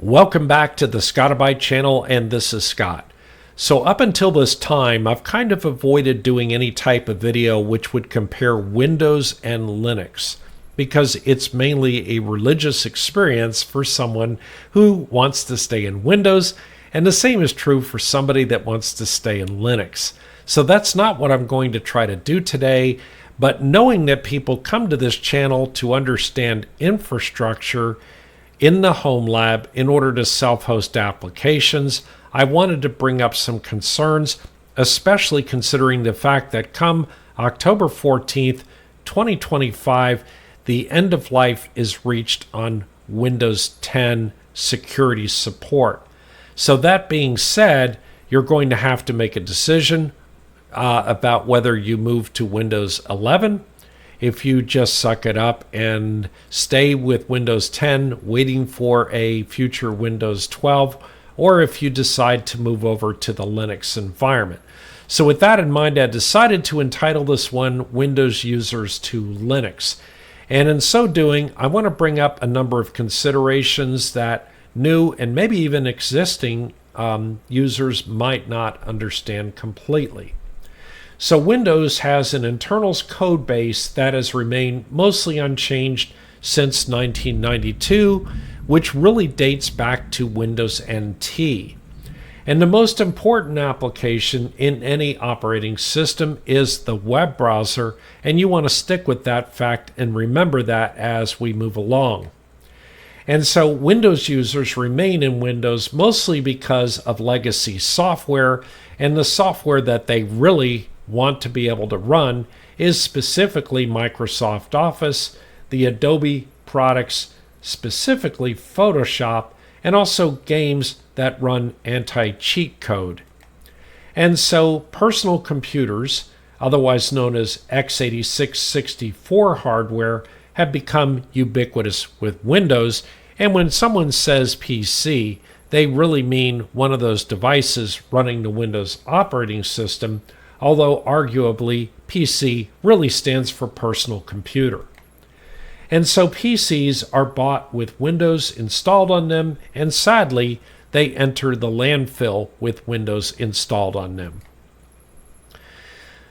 Welcome back to the Scotti-BYTE channel, and this is Scott. So up until this time, I've kind of avoided doing any type of video which would compare Windows and Linux, because it's mainly a religious experience for someone who wants to stay in Windows, and the same is true for somebody that wants to stay in Linux. So that's not what I'm going to try to do today, but knowing that people come to this channel to understand infrastructure in the home lab in order to self-host applications, I wanted to bring up some concerns, especially considering the fact that come October 14th, 2025, the end of life is reached on Windows 10 security support. So that being said, you're going to have to make a decision about whether you move to Windows 11, if you just suck it up and stay with Windows 10 waiting for a future Windows 12, or if you decide to move over to the Linux environment. So with that in mind, I decided to entitle this one Windows Users to Linux. And in so doing, I want to bring up a number of considerations that new and maybe even existing users might not understand completely. So Windows has an internals code base that has remained mostly unchanged since 1992, which really dates back to Windows NT. And the most important application in any operating system is the web browser, and you want to stick with that fact and remember that as we move along. And so Windows users remain in Windows mostly because of legacy software, and the software that they really want to be able to run is specifically Microsoft Office, the Adobe products, specifically Photoshop, and also games that run anti-cheat code. And so personal computers, otherwise known as x86-64 hardware, have become ubiquitous with Windows, and when someone says PC, they really mean one of those devices running the Windows operating system, although arguably PC really stands for personal computer. And so PCs are bought with Windows installed on them, and sadly, they enter the landfill with Windows installed on them.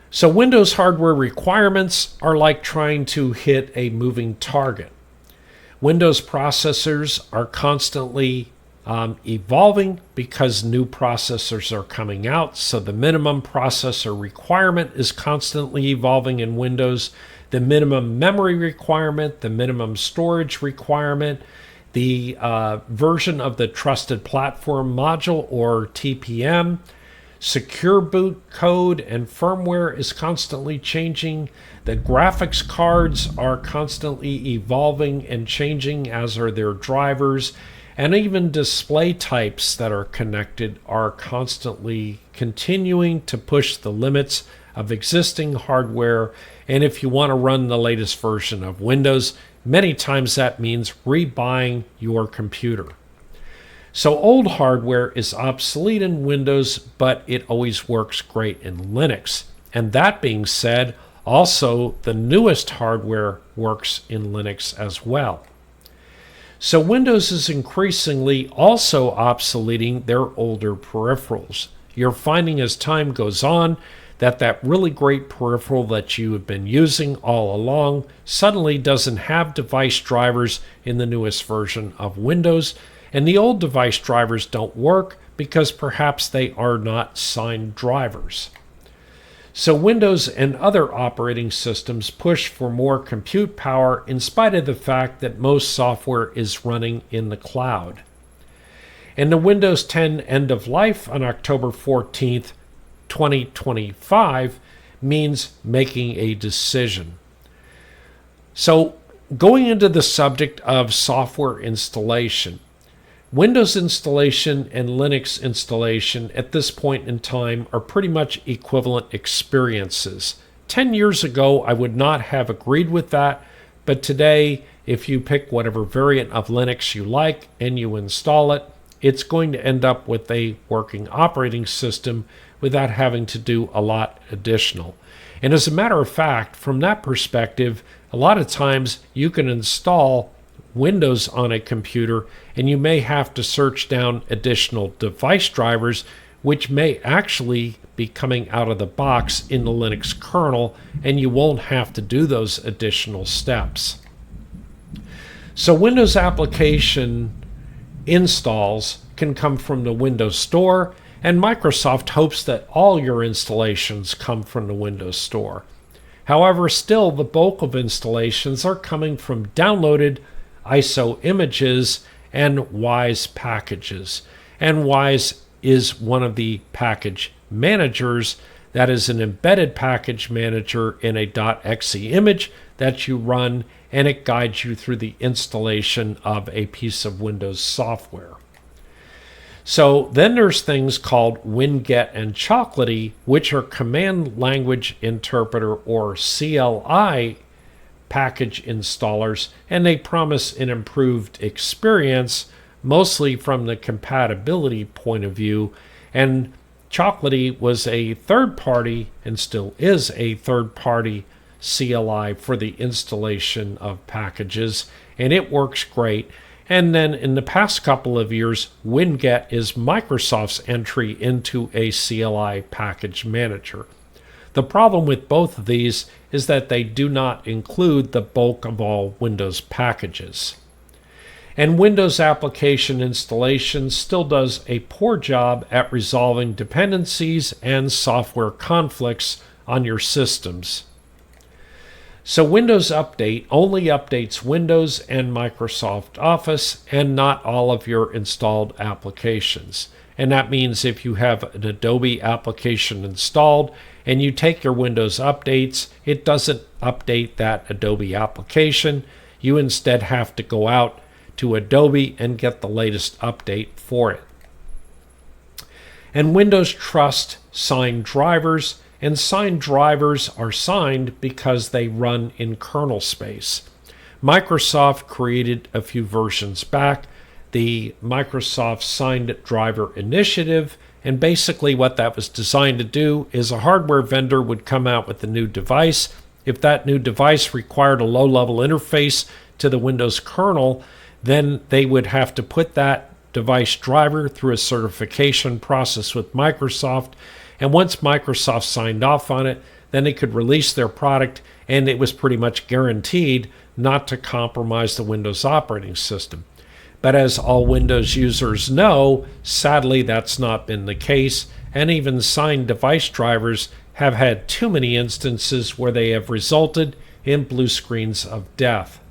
So Windows hardware requirements are like trying to hit a moving target. Windows processors are constantly evolving because new processors are coming out, so the minimum processor requirement is constantly evolving in Windows. The minimum memory requirement, the minimum storage requirement, the version of the Trusted Platform Module or TPM, secure boot code and firmware is constantly changing. The graphics cards are constantly evolving and changing, as are their drivers. And even display types that are connected are constantly continuing to push the limits of existing hardware. And if you want to run the latest version of Windows, many times that means rebuying your computer. So old hardware is obsolete in Windows, but it always works great in Linux. And that being said, also the newest hardware works in Linux as well. So Windows is increasingly also obsoleting their older peripherals. You're finding as time goes on that really great peripheral that you have been using all along suddenly doesn't have device drivers in the newest version of Windows, and the old device drivers don't work because perhaps they are not signed drivers. So Windows and other operating systems push for more compute power in spite of the fact that most software is running in the cloud. And the Windows 10 end of life on October 14th, 2025 means making a decision. So going into the subject of software installation, Windows installation and Linux installation at this point in time are pretty much equivalent experiences. 10 years ago, I would not have agreed with that, but today, if you pick whatever variant of Linux you like and you install it, it's going to end up with a working operating system without having to do a lot additional. And as a matter of fact, from that perspective, a lot of times you can install Windows on a computer, and you may have to search down additional device drivers, which may actually be coming out of the box in the Linux kernel, and you won't have to do those additional steps. So Windows application installs can come from the Windows Store, and Microsoft hopes that all your installations come from the Windows Store. However, still the bulk of installations are coming from downloaded ISO images and Wise packages. And Wise is one of the package managers. That is an embedded package manager in a .exe image that you run, and it guides you through the installation of a piece of Windows software. So then there's things called Winget and Chocolatey, which are command language interpreter or CLI package installers, and they promise an improved experience, mostly from the compatibility point of view. And Chocolatey was a third party and still is a third party CLI for the installation of packages, and it works great. And then in the past couple of years, Winget is Microsoft's entry into a CLI package manager. The problem with both of these is that they do not include the bulk of all Windows packages. And Windows application installation still does a poor job at resolving dependencies and software conflicts on your systems. So Windows Update only updates Windows and Microsoft Office and not all of your installed applications. And that means if you have an Adobe application installed and you take your Windows updates, it doesn't update that Adobe application. You instead have to go out to Adobe and get the latest update for it. And Windows Trust signed drivers, and signed drivers are signed because they run in kernel space. Microsoft created a few versions back the Microsoft Signed Driver Initiative, and basically what that was designed to do is a hardware vendor would come out with a new device. If that new device required a low-level interface to the Windows kernel, then they would have to put that device driver through a certification process with Microsoft. And once Microsoft signed off on it, then they could release their product, and it was pretty much guaranteed not to compromise the Windows operating system. But as all Windows users know, sadly that's not been the case, and even signed device drivers have had too many instances where they have resulted in blue screens of death.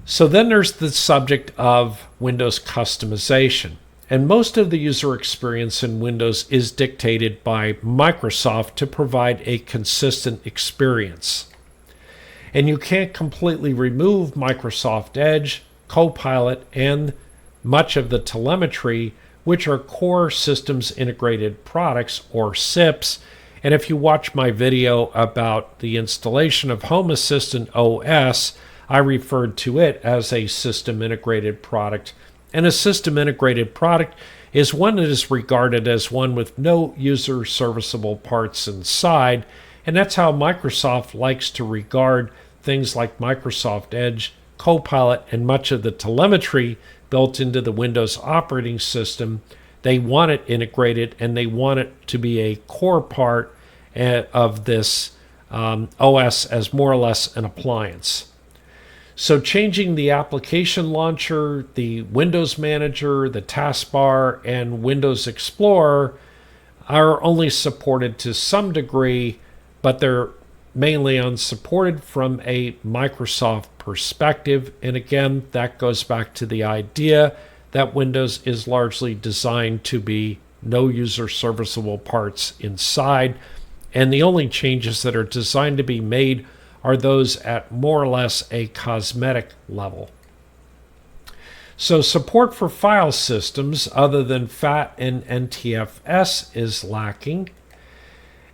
So then there's the subject of Windows customization. And most of the user experience in Windows is dictated by Microsoft to provide a consistent experience. And you can't completely remove Microsoft Edge, Copilot, and much of the telemetry, which are core systems integrated products or SIPs. And if you watch my video about the installation of Home Assistant OS, I referred to it as a system integrated product. And a system integrated product is one that is regarded as one with no user serviceable parts inside. And that's how Microsoft likes to regard things like Microsoft Edge, Copilot, and much of the telemetry built into the Windows operating system. They want it integrated, and they want it to be a core part of this OS as more or less an appliance. So changing the application launcher, the Windows Manager, the taskbar, and Windows Explorer are only supported to some degree, but they're mainly unsupported from a Microsoft perspective. And again, that goes back to the idea that Windows is largely designed to be no user serviceable parts inside. And the only changes that are designed to be made are those at more or less a cosmetic level. So support for file systems other than FAT and NTFS is lacking.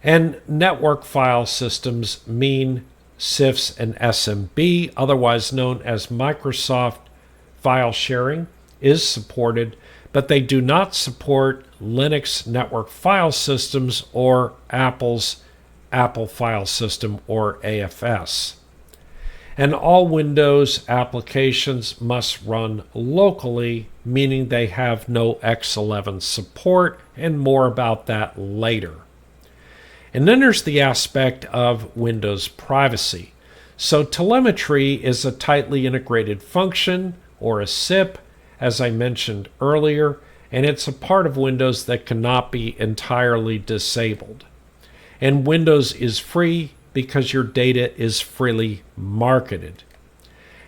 And network file systems mean CIFS and SMB, otherwise known as Microsoft File Sharing, is supported, but they do not support Linux network file systems or Apple's Apple File System or AFS. And all Windows applications must run locally, meaning they have no X11 support, and more about that later. And then there's the aspect of Windows privacy. So telemetry is a tightly integrated function, or a SIP, as I mentioned earlier, and it's a part of Windows that cannot be entirely disabled. And Windows is free because your data is freely marketed.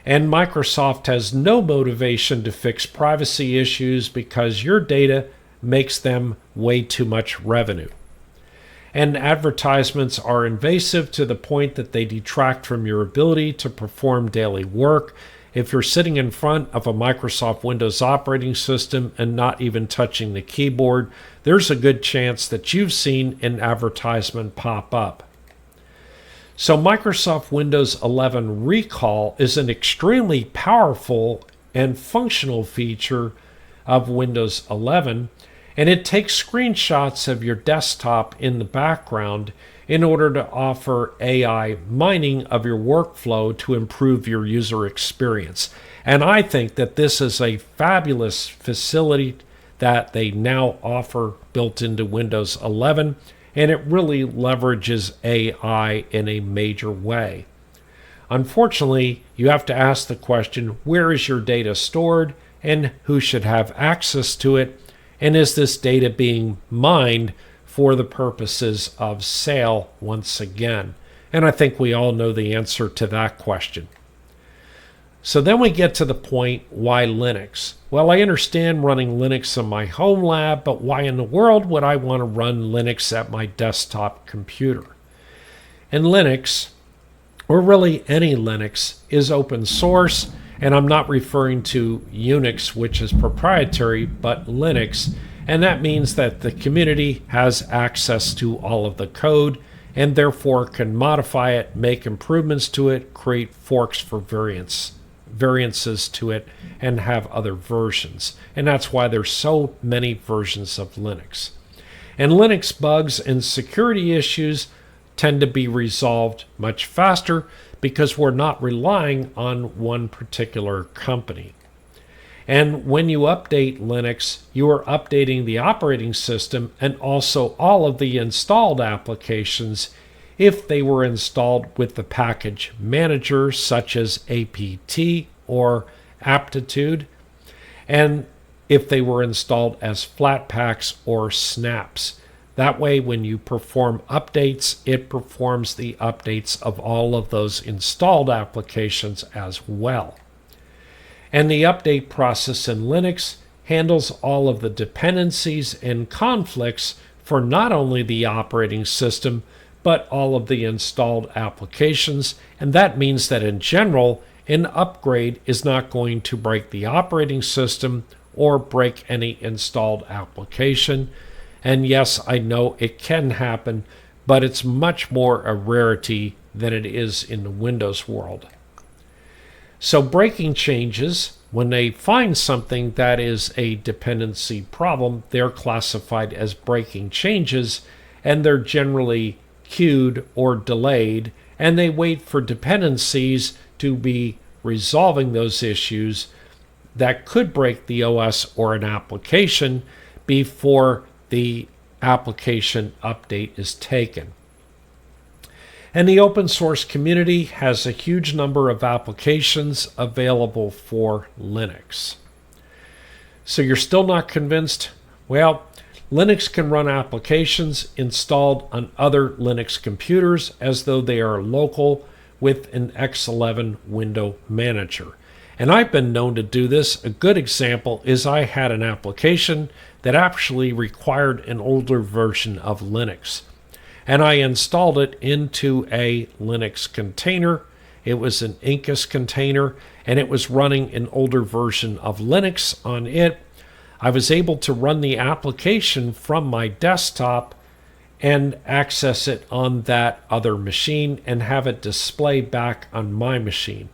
And Microsoft has no motivation to fix privacy issues because your data makes them way too much revenue. And advertisements are invasive to the point that they detract from your ability to perform daily work. If you're sitting in front of a Microsoft Windows operating system and not even touching the keyboard, there's a good chance that you've seen an advertisement pop up. So Microsoft Windows 11 Recall is an extremely powerful and functional feature of Windows 11, and it takes screenshots of your desktop in the background in order to offer AI mining of your workflow to improve your user experience. And I think that this is a fabulous facility that they now offer built into Windows 11, and it really leverages AI in a major way. Unfortunately, you have to ask the question, where is your data stored and who should have access to it? And is this data being mined for the purposes of sale once again? And I think we all know the answer to that question. So then we get to the point, why Linux? Well, I understand running Linux in my home lab, but why in the world would I want to run Linux at my desktop computer? And Linux, or really any Linux, is open source, and I'm not referring to Unix, which is proprietary, but Linux, and that means that the community has access to all of the code and therefore can modify it, make improvements to it, create forks for variances to it, and have other versions. And that's why there's so many versions of Linux. And Linux bugs and security issues tend to be resolved much faster because we're not relying on one particular company. And when you update Linux, you are updating the operating system and also all of the installed applications if they were installed with the package manager such as apt or aptitude, and if they were installed as flatpaks or snaps. That way, when you perform updates, it performs the updates of all of those installed applications as well. And the update process in Linux handles all of the dependencies and conflicts for not only the operating system, but all of the installed applications. And that means that in general, an upgrade is not going to break the operating system or break any installed application. And yes, I know it can happen, but it's much more a rarity than it is in the Windows world. So breaking changes, when they find something that is a dependency problem, they're classified as breaking changes, and they're generally queued or delayed, and they wait for dependencies to be resolving those issues that could break the OS or an application before the application update is taken. And the open source community has a huge number of applications available for Linux. So you're still not convinced? Well, Linux can run applications installed on other Linux computers as though they are local with an X11 window manager. And I've been known to do this. A good example is I had an application that actually required an older version of Linux. And I installed it into a Linux container. It was an Incus container, and it was running an older version of Linux on it. I was able to run the application from my desktop and access it on that other machine and have it display back on my machine.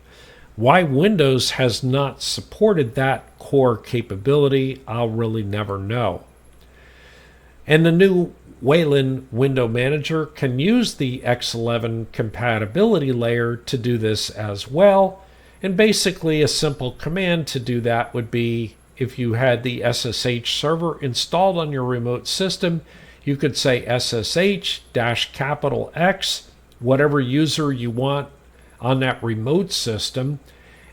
Why Windows has not supported that core capability, I'll really never know. And the new Wayland Window Manager can use the X11 compatibility layer to do this as well. And basically a simple command to do that would be, if you had the SSH server installed on your remote system, you could say SSH-X, whatever user you want on that remote system,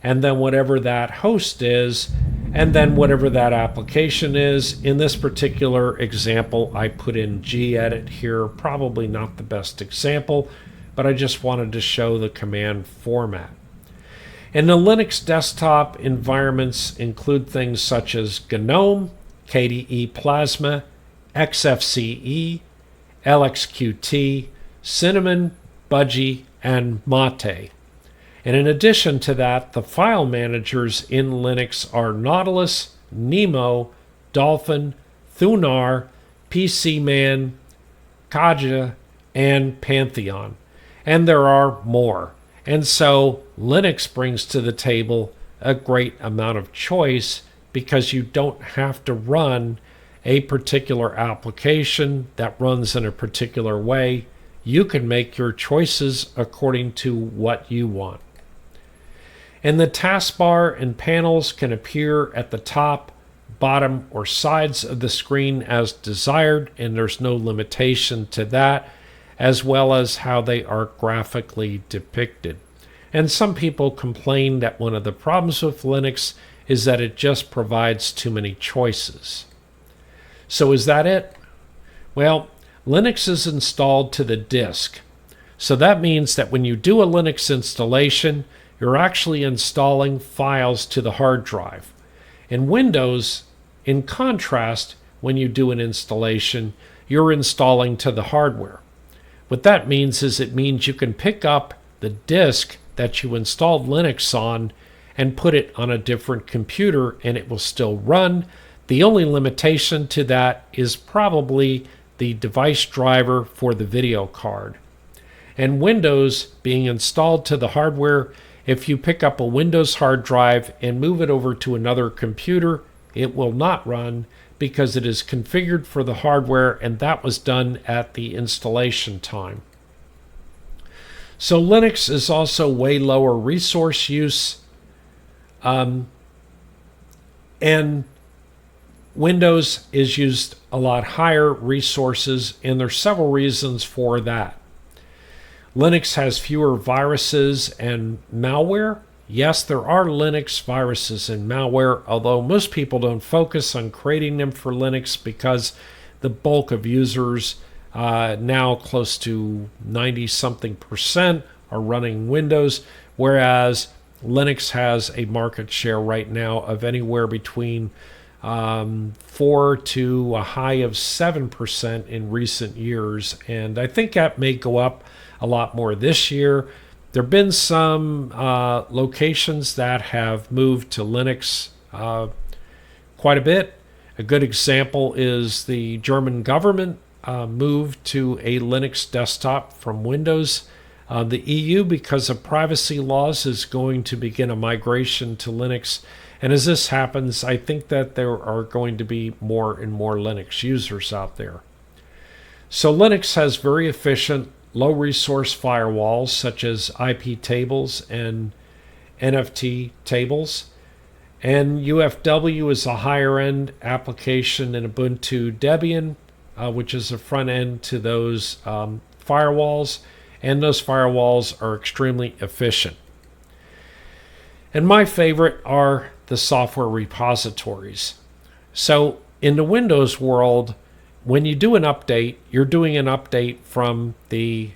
and then whatever that host is, and then whatever that application is. In this particular example, I put in gedit here, probably not the best example, but I just wanted to show the command format. And the Linux desktop environments include things such as GNOME, KDE Plasma, XFCE, LXQT, Cinnamon, Budgie, and Mate. And in addition to that, the file managers in Linux are Nautilus, Nemo, Dolphin, Thunar, PCMan, Kaja, and Pantheon. And there are more. And so Linux brings to the table a great amount of choice, because you don't have to run a particular application that runs in a particular way. You can make your choices according to what you want. And the taskbar and panels can appear at the top, bottom, or sides of the screen as desired, and there's no limitation to that, as well as how they are graphically depicted. And some people complain that one of the problems with Linux is that it just provides too many choices. So is that it? Well, Linux is installed to the disk. So that means that when you do a Linux installation, you're actually installing files to the hard drive. In Windows, in contrast, when you do an installation, you're installing to the hardware. What that means is it means you can pick up the disk that you installed Linux on and put it on a different computer and it will still run. The only limitation to that is probably the device driver for the video card. And Windows being installed to the hardware, if you pick up a Windows hard drive and move it over to another computer, it will not run because it is configured for the hardware, and that was done at the installation time. So Linux is also way lower resource use, and Windows is used a lot higher resources, and there's several reasons for that. Linux has fewer viruses and malware. Yes, there are Linux viruses and malware, although most people don't focus on creating them for Linux because the bulk of users, now close to 90-something%, are running Windows, whereas Linux has a market share right now of anywhere between 4 to a high of 7% in recent years, and I think that may go up a lot more this year. There have been some locations that have moved to Linux quite a bit. A good example is the German government moved to a Linux desktop from Windows. The EU, because of privacy laws, is going to begin a migration to Linux. And as this happens, I think that there are going to be more and more Linux users out there. So Linux has very efficient, low-resource firewalls such as IP tables and NFT tables. And UFW is a higher-end application in Ubuntu Debian, which is a front end to those firewalls. And those firewalls are extremely efficient. And my favorite are the software repositories. So in the Windows world, when you do an update, you're doing an update from the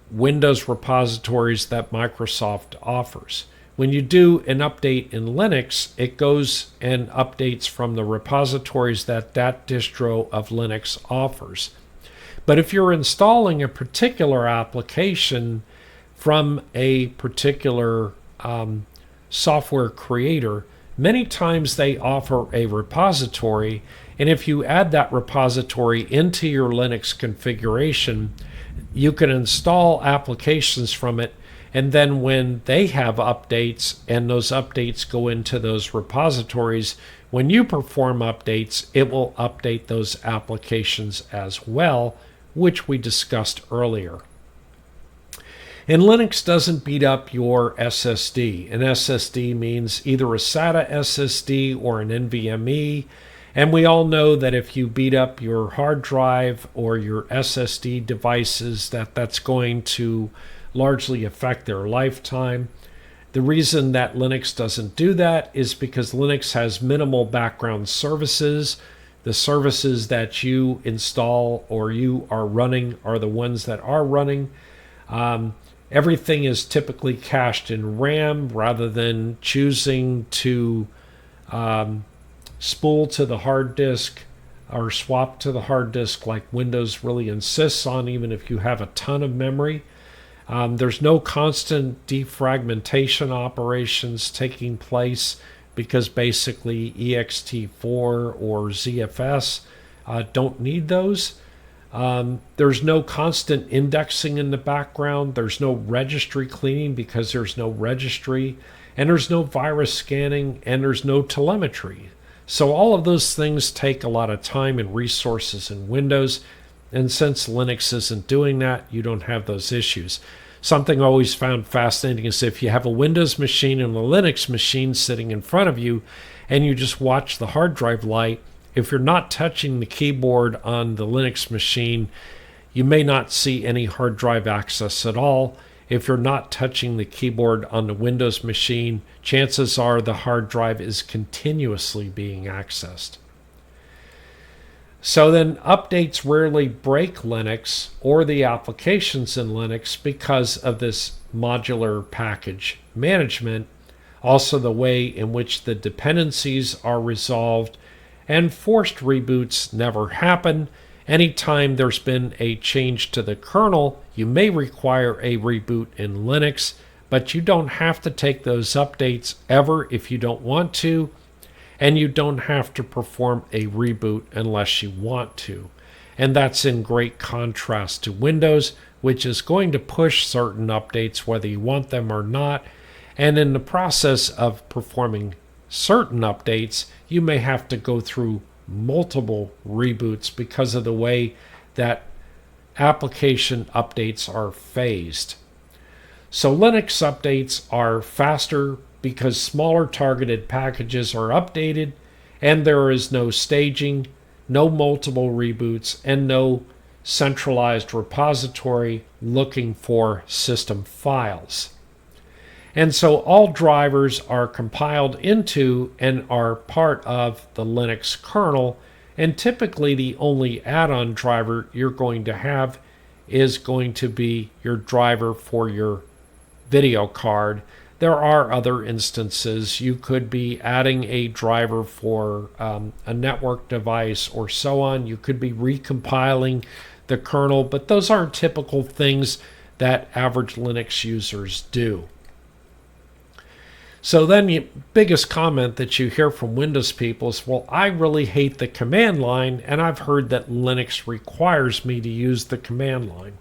Windows repositories that Microsoft offers. When you do an update in Linux, it goes and updates from the repositories that that distro of Linux offers. But if you're installing a particular application from a particular software creator, many times they offer a repository, and if you add that repository into your Linux configuration, you can install applications from it, and then when they have updates and those updates go into those repositories, when you perform updates, it will update those applications as well, which we discussed earlier. And Linux doesn't beat up your SSD. An SSD means either a SATA SSD or an NVMe. And we all know that if you beat up your hard drive or your SSD devices, that's going to largely affect their lifetime. The reason that Linux doesn't do that is because Linux has minimal background services. The services that you install or you are running are the ones that are running. Everything is typically cached in RAM rather than choosing to spool to the hard disk or swap to the hard disk like Windows really insists on, even if you have a ton of memory. There's no constant defragmentation operations taking place because basically ext4 or ZFS don't need those. There's no constant indexing in the background. There's no registry cleaning because there's no registry. And there's no virus scanning, and there's no telemetry. So all of those things take a lot of time and resources in Windows. And since Linux isn't doing that, you don't have those issues. Something I always found fascinating is if you have a Windows machine and a Linux machine sitting in front of you, and you just watch the hard drive light, if you're not touching the keyboard on the Linux machine, you may not see any hard drive access at all. If you're not touching the keyboard on the Windows machine, chances are the hard drive is continuously being accessed. So then updates rarely break Linux or the applications in Linux because of this modular package management, also the way in which the dependencies are resolved, and forced reboots never happen. Anytime there's been a change to the kernel, you may require a reboot in Linux, but you don't have to take those updates ever if you don't want to, and you don't have to perform a reboot unless you want to. And that's in great contrast to Windows, which is going to push certain updates whether you want them or not, and in the process of performing certain updates, you may have to go through multiple reboots because of the way that application updates are phased. So Linux updates are faster because smaller targeted packages are updated, and there is no staging, no multiple reboots, and no centralized repository looking for system files. And so all drivers are compiled into and are part of the Linux kernel, and typically the only add-on driver you're going to have is going to be your driver for your video card. There are other instances. You could be adding a driver for a network device or so on. You could be recompiling the kernel, but those aren't typical things that average Linux users do. So then the biggest comment that you hear from Windows people is, well, I really hate the command line, and I've heard that Linux requires me to use the command line.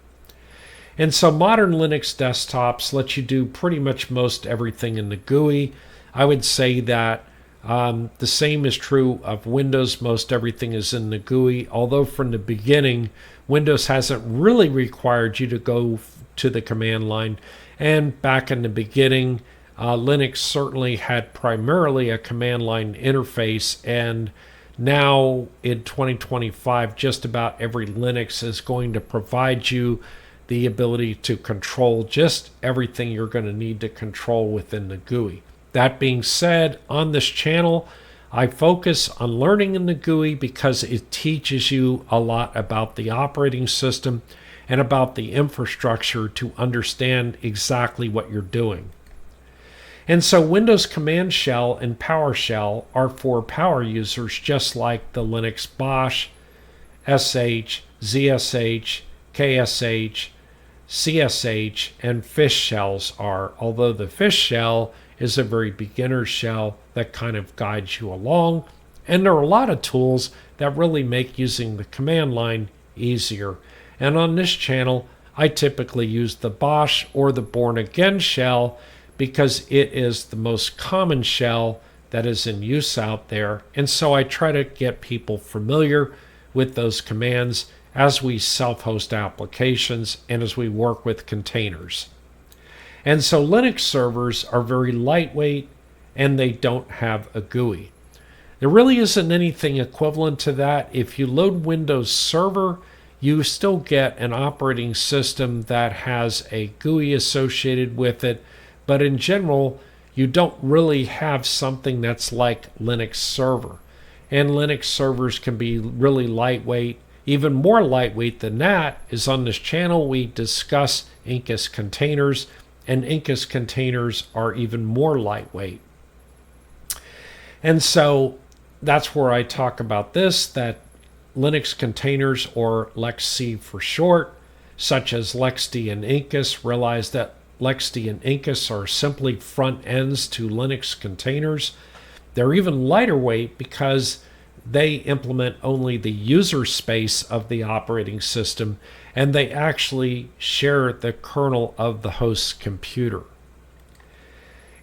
And so modern Linux desktops let you do pretty much most everything in the GUI. I would say that the same is true of Windows. Most everything is in the GUI, although from the beginning, Windows hasn't really required you to go to the command line. And back in the beginning, Linux certainly had primarily a command line interface, and now in 2025, just about every Linux is going to provide you the ability to control just everything you're going to need to control within the GUI. That being said, on this channel, I focus on learning in the GUI because it teaches you a lot about the operating system and about the infrastructure to understand exactly what you're doing. And so Windows Command Shell and PowerShell are for power users, just like the Linux BOSH, SH, ZSH, KSH, CSH, and fish shells are, although the fish shell is a very beginner shell that kind of guides you along. And there are a lot of tools that really make using the command line easier. And on this channel, I typically use the BOSH or the Born Again shell because it is the most common shell that is in use out there. And so I try to get people familiar with those commands as we self-host applications and as we work with containers. And so Linux servers are very lightweight and they don't have a GUI. There really isn't anything equivalent to that. If you load Windows Server, you still get an operating system that has a GUI associated with it, but in general, you don't really have something that's like Linux Server. And Linux servers can be really lightweight. Even more lightweight than that is on this channel we discuss Incus containers, and Incus containers are even more lightweight. And so that's where I talk about this, that Linux containers, or LXC for short, such as LXD and Incus, realize that LXD and Incus are simply front ends to Linux containers. They're even lighter weight because they implement only the user space of the operating system, and they actually share the kernel of the host's computer.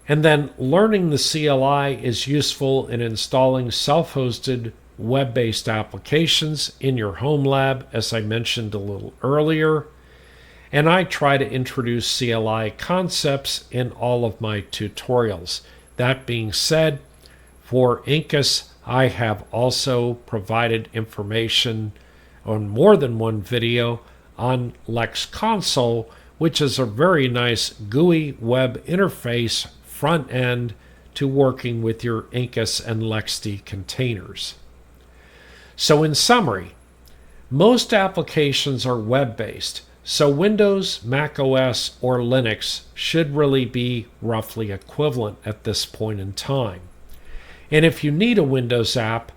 And then learning the CLI is useful in installing self-hosted web-based applications in your home lab, as I mentioned a little earlier. And I try to introduce CLI concepts in all of my tutorials. That being said, for Incus, I have also provided information on more than one video on Lex Console, which is a very nice GUI web interface front end to working with your Incus and LXD containers. So in summary, most applications are web-based, so Windows, Mac OS, or Linux should really be roughly equivalent at this point in time. And if you need a Windows app,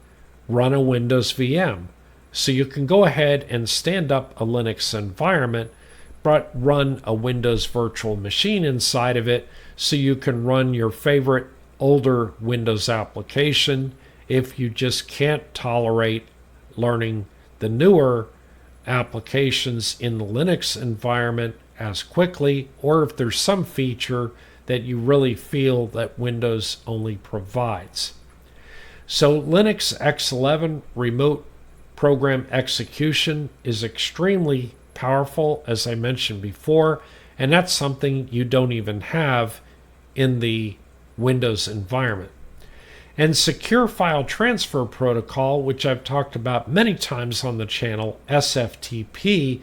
run a Windows VM. So you can go ahead and stand up a Linux environment, but run a Windows virtual machine inside of it so you can run your favorite older Windows application if you just can't tolerate learning the newer applications in the Linux environment as quickly, or if there's some feature that you really feel that Windows only provides. So Linux X11 remote program execution is extremely powerful, as I mentioned before, and that's something you don't even have in the Windows environment. And Secure File Transfer Protocol, which I've talked about many times on the channel, SFTP,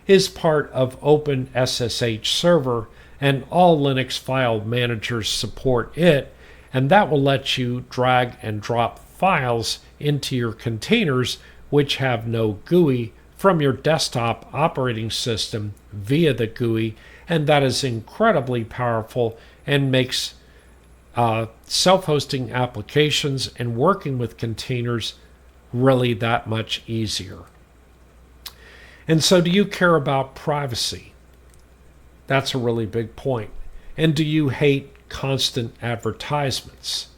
is part of OpenSSH Server, and all Linux file managers support it, and that will let you drag and drop files into your containers which have no GUI from your desktop operating system via the GUI, and that is incredibly powerful and makes self-hosting applications and working with containers really that much easier. And so, do you care about privacy? That's a really big point. And do you hate constant advertisements?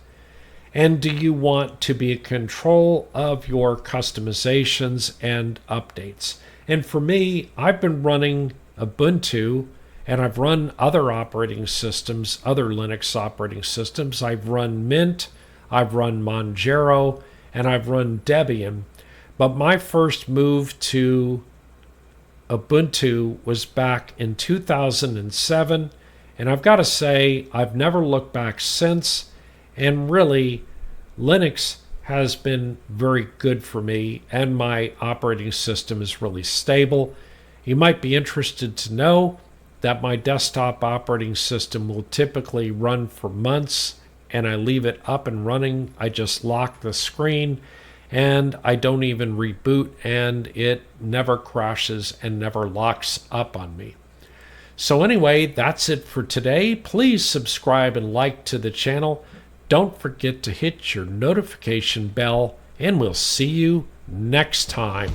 And do you want to be in control of your customizations and updates? And for me, I've been running Ubuntu, and I've run other operating systems, other Linux operating systems. I've run Mint, I've run Manjaro, and I've run Debian. But my first move to Ubuntu was back in 2007, and I've got to say, I've never looked back since, and really, Linux has been very good for me, and my operating system is really stable. You might be interested to know that my desktop operating system will typically run for months, and I leave it up and running. I just lock the screen, and I don't even reboot, and it never crashes and never locks up on me. So anyway, that's it for today. Please subscribe and like to the channel. Don't forget to hit your notification bell, and we'll see you next time.